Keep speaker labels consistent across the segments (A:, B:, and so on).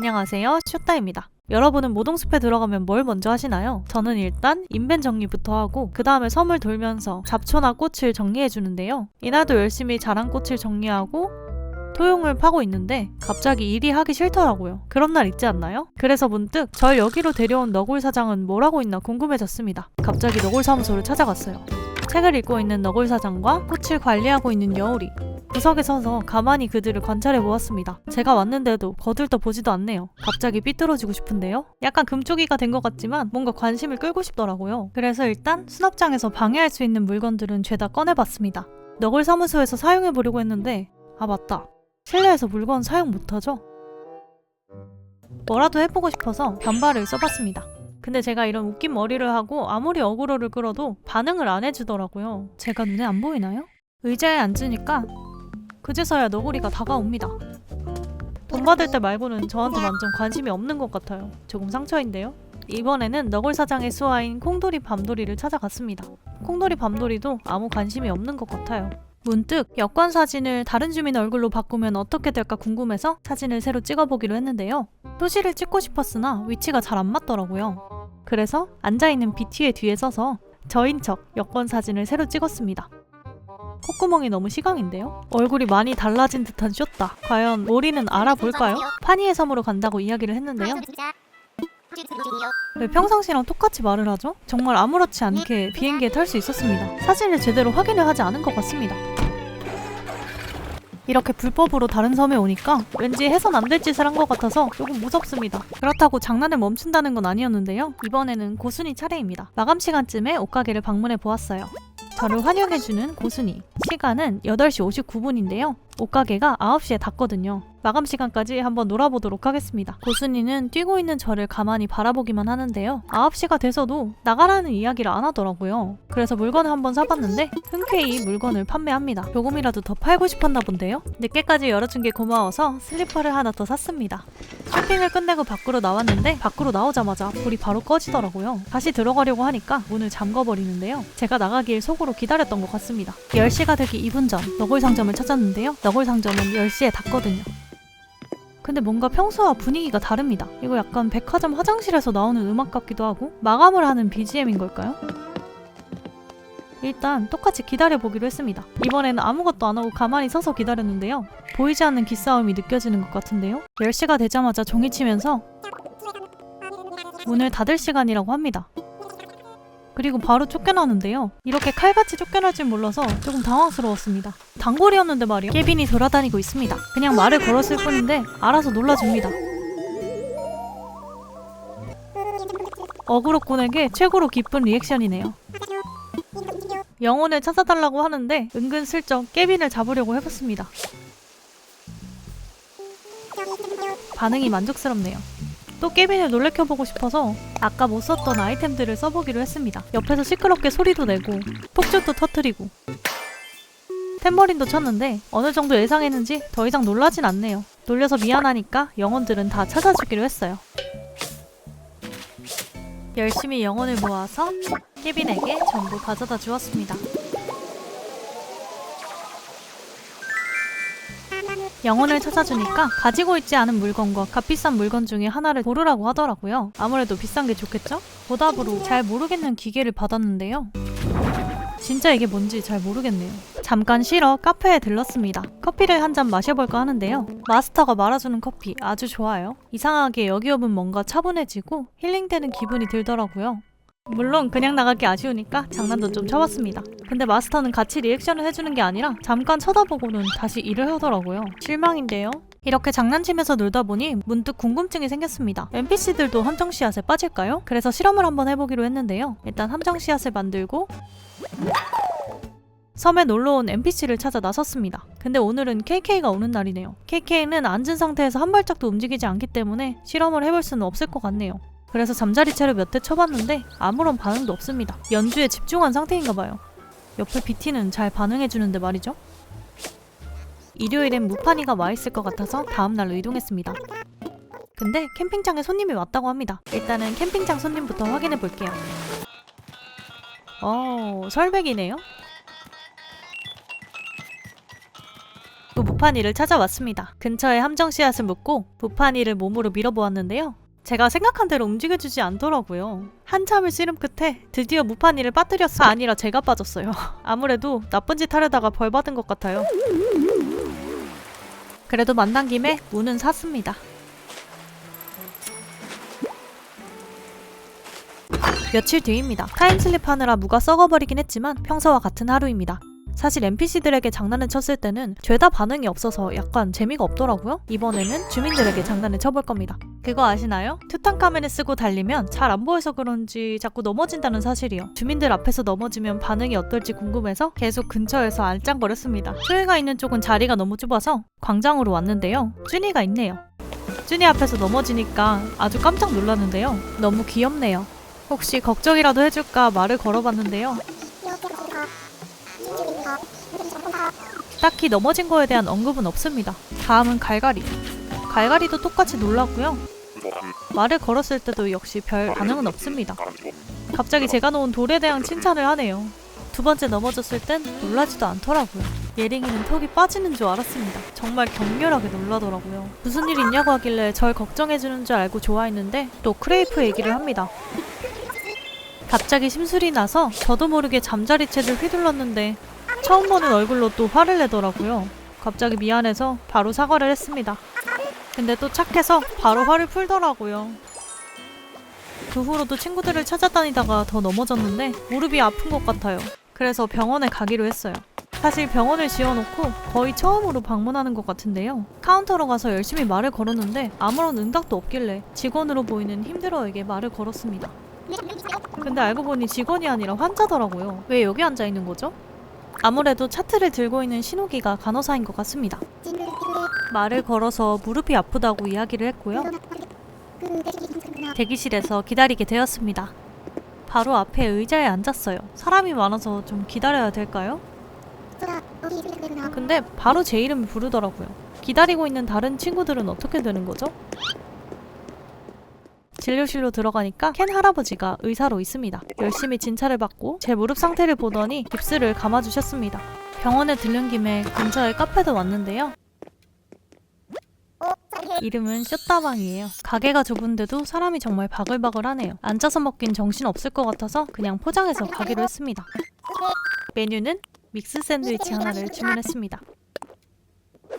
A: 안녕하세요, 슈따입니다. 여러분은 모동숲에 들어가면 뭘 먼저 하시나요? 저는 일단 인벤 정리부터 하고 그 다음에 섬을 돌면서 잡초나 꽃을 정리해주는데요. 이날도 열심히 자란 꽃을 정리하고 토용을 파고 있는데 갑자기 일이 하기 싫더라고요. 그런 날 있지 않나요? 그래서 문득 절 여기로 데려온 너굴 사장은 뭘 하고 있나 궁금해졌습니다. 갑자기 너굴 사무소를 찾아갔어요. 책을 읽고 있는 너굴 사장과 꽃을 관리하고 있는 여울이 구석에 서서 가만히 그들을 관찰해 보았습니다. 제가 왔는데도 거들떠 보지도 않네요. 갑자기 삐뚤어지고 싶은데요? 약간 금쪽이가 된 것 같지만 뭔가 관심을 끌고 싶더라고요. 그래서 일단 수납장에서 방해할 수 있는 물건들은 죄다 꺼내봤습니다. 너굴 사무소에서 사용해 보려고 했는데 아 맞다. 실내에서 물건 사용 못하죠? 뭐라도 해보고 싶어서 변발을 써봤습니다. 근데 제가 이런 웃긴 머리를 하고 아무리 어그로를 끌어도 반응을 안 해주더라고요. 제가 눈에 안 보이나요? 의자에 앉으니까 그제서야 너구리가 다가옵니다. 돈 받을 때 말고는 저한테 완전 관심이 없는 것 같아요. 조금 상처인데요? 이번에는 너굴 사장의 수하인 콩돌이 밤돌이를 찾아갔습니다. 콩돌이 밤돌이도 아무 관심이 없는 것 같아요. 문득 여권 사진을 다른 주민 얼굴로 바꾸면 어떻게 될까 궁금해서 사진을 새로 찍어보기로 했는데요. 토시를 찍고 싶었으나 위치가 잘 안 맞더라고요. 그래서 앉아있는 BT의 뒤에 서서 저인 척 여권 사진을 새로 찍었습니다. 콧구멍이 너무 시강인데요? 얼굴이 많이 달라진 듯한 쇼다. 과연 오리는 알아볼까요? 파니의 섬으로 간다고 이야기를 했는데요. 왜 평상시랑 똑같이 말을 하죠? 정말 아무렇지 않게 비행기에 탈 수 있었습니다. 사진을 제대로 확인을 하지 않은 것 같습니다. 이렇게 불법으로 다른 섬에 오니까 왠지 해선 안 될 짓을 한 것 같아서 조금 무섭습니다. 그렇다고 장난을 멈춘다는 건 아니었는데요. 이번에는 고순이 차례입니다. 마감 시간쯤에 옷가게를 방문해 보았어요. 저를 환영해주는 고순이. 시간은 8시 59분인데요. 옷가게가 9시에 닫거든요. 마감 시간까지 한번 놀아보도록 하겠습니다. 고순이는 뛰고 있는 저를 가만히 바라보기만 하는데요. 9시가 돼서도 나가라는 이야기를 안 하더라고요. 그래서 물건을 한번 사봤는데 흔쾌히 물건을 판매합니다. 조금이라도 더 팔고 싶었나 본데요. 늦게까지 열어준 게 고마워서 슬리퍼를 하나 더 샀습니다. 쇼핑을 끝내고 밖으로 나왔는데 밖으로 나오자마자 불이 바로 꺼지더라고요. 다시 들어가려고 하니까 문을 잠궈버리는데요. 제가 나가길 속으로 기다렸던 것 같습니다. 10시가 되기 2분 전 너굴 상점을 찾았는데요. 너굴 상점은 10시에 닫거든요. 근데 뭔가 평소와 분위기가 다릅니다. 이거 약간 백화점 화장실에서 나오는 음악 같기도 하고 마감을 하는 BGM인 걸까요? 일단 똑같이 기다려보기로 했습니다. 이번에는 아무것도 안 하고 가만히 서서 기다렸는데요. 보이지 않는 기싸움이 느껴지는 것 같은데요. 10시가 되자마자 종이 치면서 문을 닫을 시간이라고 합니다. 그리고 바로 쫓겨나는데요. 이렇게 칼같이 쫓겨날 줄 몰라서 조금 당황스러웠습니다. 단골이었는데 말이야. 케빈이 돌아다니고 있습니다. 그냥 말을 걸었을 뿐인데 알아서 놀라줍니다. 어그로꾼에게 최고로 기쁜 리액션이네요. 영혼을 찾아달라고 하는데 은근슬쩍 케빈을 잡으려고 해봤습니다. 반응이 만족스럽네요. 또 케빈을 놀래켜보고 싶어서 아까 못 썼던 아이템들을 써보기로 했습니다. 옆에서 시끄럽게 소리도 내고 폭죽도 터뜨리고 탬버린도 쳤는데 어느 정도 예상했는지 더 이상 놀라진 않네요. 놀려서 미안하니까 영혼들은 다 찾아주기로 했어요. 열심히 영혼을 모아서 케빈에게 전부 가져다 주었습니다. 영혼을 찾아주니까 가지고 있지 않은 물건과 값비싼 물건 중에 하나를 고르라고 하더라고요. 아무래도 비싼 게 좋겠죠? 보답으로 잘 모르겠는 기계를 받았는데요. 진짜 이게 뭔지 잘 모르겠네요. 잠깐 쉬러 카페에 들렀습니다. 커피를 한 잔 마셔볼까 하는데요. 마스터가 말아주는 커피 아주 좋아요. 이상하게 여기업은 뭔가 차분해지고 힐링되는 기분이 들더라고요. 물론 그냥 나가기 아쉬우니까 장난도 좀 쳐봤습니다. 근데 마스터는 같이 리액션을 해주는 게 아니라 잠깐 쳐다보고는 다시 일을 하더라고요. 실망인데요. 이렇게 장난치면서 놀다 보니 문득 궁금증이 생겼습니다. NPC들도 함정 씨앗에 빠질까요? 그래서 실험을 한번 해보기로 했는데요. 일단 함정 씨앗을 만들고 섬에 놀러온 NPC를 찾아 나섰습니다. 근데 오늘은 KK가 오는 날이네요. KK는 앉은 상태에서 한 발짝도 움직이지 않기 때문에 실험을 해볼 수는 없을 것 같네요. 그래서 잠자리채를 몇 대 쳐봤는데 아무런 반응도 없습니다. 연주에 집중한 상태인가봐요. 옆에 BT는 잘 반응해주는데 말이죠. 일요일엔 무파니가 와있을 것 같아서 다음날로 이동했습니다. 근데 캠핑장에 손님이 왔다고 합니다. 일단은 캠핑장 손님부터 확인해볼게요. 설백이네요. 또 부판이를 찾아왔습니다. 근처에 함정 씨앗을 묻고 부판이를 몸으로 밀어보았는데요. 제가 생각한 대로 움직여주지 않더라고요. 한참을 씨름 끝에 드디어 무판이를 빠뜨렸어요. 아니라 제가 빠졌어요. 아무래도 나쁜 짓 하려다가 벌 받은 것 같아요. 그래도 만난 김에 무는 샀습니다. 며칠 뒤입니다. 타임슬립 하느라 무가 썩어버리긴 했지만 평소와 같은 하루입니다. 사실 NPC들에게 장난을 쳤을 때는 죄다 반응이 없어서 약간 재미가 없더라고요. 이번에는 주민들에게 장난을 쳐볼 겁니다. 그거 아시나요? 투탕카멘을 쓰고 달리면 잘 안 보여서 그런지 자꾸 넘어진다는 사실이요. 주민들 앞에서 넘어지면 반응이 어떨지 궁금해서 계속 근처에서 알짱거렸습니다. 쭈이가 있는 쪽은 자리가 너무 좁아서 광장으로 왔는데요. 쭈니가 있네요. 쭈니 앞에서 넘어지니까 아주 깜짝 놀랐는데요. 너무 귀엽네요. 혹시 걱정이라도 해줄까 말을 걸어봤는데요. 딱히 넘어진 거에 대한 언급은 없습니다. 다음은 갈갈이. 갈갈이도 똑같이 놀랐고요. 말을 걸었을 때도 역시 별 반응은 없습니다. 갑자기 제가 놓은 돌에 대한 칭찬을 하네요. 두 번째 넘어졌을 땐 놀라지도 않더라고요. 예링이는 턱이 빠지는 줄 알았습니다. 정말 격렬하게 놀라더라고요. 무슨 일 있냐고 하길래 절 걱정해주는 줄 알고 좋아했는데 또 크레이프 얘기를 합니다. 갑자기 심술이 나서 저도 모르게 잠자리채를 휘둘렀는데 처음 보는 얼굴로 또 화를 내더라고요. 갑자기 미안해서 바로 사과를 했습니다. 근데 또 착해서 바로 화를 풀더라고요. 그 후로도 친구들을 찾아다니다가 더 넘어졌는데 무릎이 아픈 것 같아요. 그래서 병원에 가기로 했어요. 사실 병원을 지어놓고 거의 처음으로 방문하는 것 같은데요. 카운터로 가서 열심히 말을 걸었는데 아무런 응답도 없길래 직원으로 보이는 힘들어에게 말을 걸었습니다. 근데 알고 보니 직원이 아니라 환자더라고요. 왜 여기 앉아있는 거죠? 아무래도 차트를 들고 있는 신호기가 간호사인 것 같습니다. 말을 걸어서 무릎이 아프다고 이야기를 했고요. 대기실에서 기다리게 되었습니다. 바로 앞에 의자에 앉았어요. 사람이 많아서 좀 기다려야 될까요? 근데 바로 제 이름을 부르더라고요. 기다리고 있는 다른 친구들은 어떻게 되는 거죠? 진료실로 들어가니까 켄 할아버지가 의사로 있습니다. 열심히 진찰을 받고 제 무릎 상태를 보더니 깁스를 감아주셨습니다. 병원에 들른 김에 근처에 카페도 왔는데요. 이름은 쇼따방이에요. 가게가 좁은데도 사람이 정말 바글바글하네요. 앉아서 먹긴 정신없을 것 같아서 그냥 포장해서 가기로 했습니다. 메뉴는 믹스 샌드위치 하나를 주문했습니다.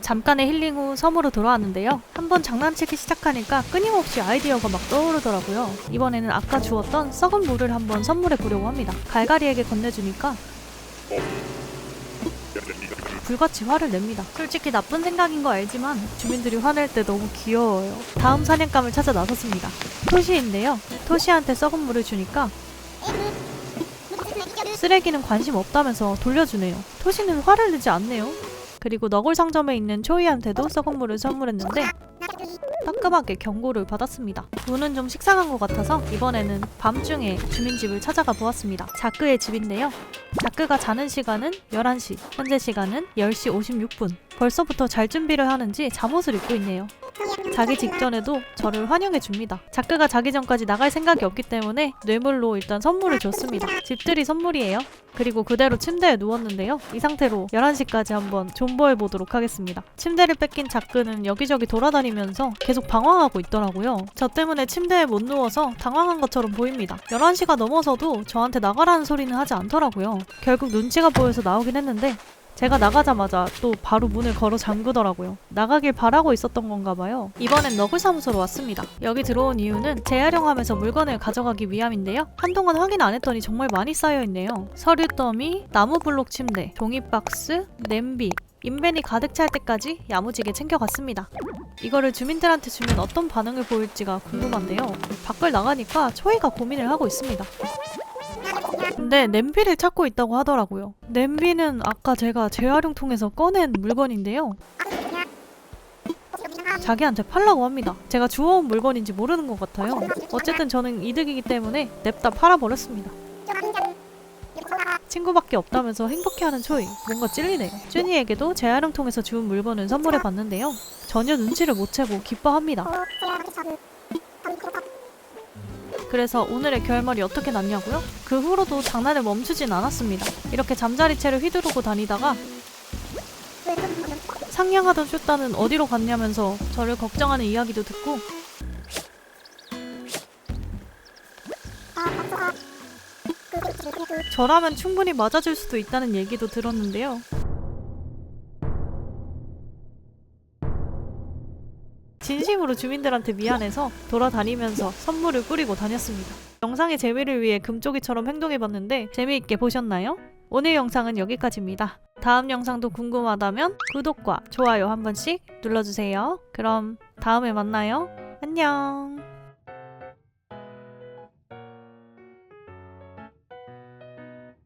A: 잠깐의 힐링 후 섬으로 돌아왔는데요. 한번 장난치기 시작하니까 끊임없이 아이디어가 막 떠오르더라고요. 이번에는 아까 주웠던 썩은 물을 한번 선물해 보려고 합니다. 갈갈이에게 건네주니까 불같이 화를 냅니다. 솔직히 나쁜 생각인 거 알지만 주민들이 화낼 때 너무 귀여워요. 다음 사냥감을 찾아 나섰습니다. 토시인데요. 토시한테 썩은 물을 주니까 쓰레기는 관심 없다면서 돌려주네요. 토시는 화를 내지 않네요. 그리고 너굴 상점에 있는 초이한테도 썩은 물을 선물했는데 따끔하게 경고를 받았습니다. 무는 좀 식상한 것 같아서 이번에는 밤중에 주민집을 찾아가 보았습니다. 자크의 집인데요. 자크가 자는 시간은 11시, 현재 시간은 10시 56분. 벌써부터 잘 준비를 하는지 잠옷을 입고 있네요. 자기 직전에도 저를 환영해 줍니다. 자크가 자기 전까지 나갈 생각이 없기 때문에 뇌물로 일단 선물을 줬습니다. 집들이 선물이에요. 그리고 그대로 침대에 누웠는데요. 이 상태로 11시까지 한번 존버해 보도록 하겠습니다. 침대를 뺏긴 자크는 여기저기 돌아다니면서 계속 방황하고 있더라고요. 저 때문에 침대에 못 누워서 당황한 것처럼 보입니다. 11시가 넘어서도 저한테 나가라는 소리는 하지 않더라고요. 결국 눈치가 보여서 나오긴 했는데 제가 나가자마자 또 바로 문을 걸어 잠그더라고요. 나가길 바라고 있었던 건가 봐요. 이번엔 너굴 사무소로 왔습니다. 여기 들어온 이유는 재활용하면서 물건을 가져가기 위함인데요. 한동안 확인 안 했더니 정말 많이 쌓여있네요. 서류 더미, 나무 블록 침대, 종이 박스, 냄비, 인벤이 가득 찰 때까지 야무지게 챙겨갔습니다. 이거를 주민들한테 주면 어떤 반응을 보일지가 궁금한데요. 밖을 나가니까 초이가 고민을 하고 있습니다. 근데 냄비를 찾고 있다고 하더라고요. 냄비는 아까 제가 재활용통에서 꺼낸 물건인데요. 자기한테 팔라고 합니다. 제가 주워온 물건인지 모르는 것 같아요. 어쨌든 저는 이득이기 때문에 냅다 팔아버렸습니다. 친구밖에 없다면서 행복해하는 초이. 뭔가 찔리네요. 쭈니에게도 재활용통에서 주운 물건을 선물해봤는데요. 전혀 눈치를 못 채고 기뻐합니다. 그래서 오늘의 결말이 어떻게 났냐고요? 그 후로도 장난을 멈추진 않았습니다. 이렇게 잠자리채를 휘두르고 다니다가 상냥하던 슈따는 어디로 갔냐면서 저를 걱정하는 이야기도 듣고 저라면 충분히 맞아줄 수도 있다는 얘기도 들었는데요. 진심으로 주민들한테 미안해서 돌아다니면서 선물을 뿌리고 다녔습니다. 영상의 재미를 위해 금쪽이처럼 행동해봤는데 재미있게 보셨나요? 오늘 영상은 여기까지입니다. 다음 영상도 궁금하다면 구독과 좋아요 한 번씩 눌러주세요. 그럼 다음에 만나요. 안녕.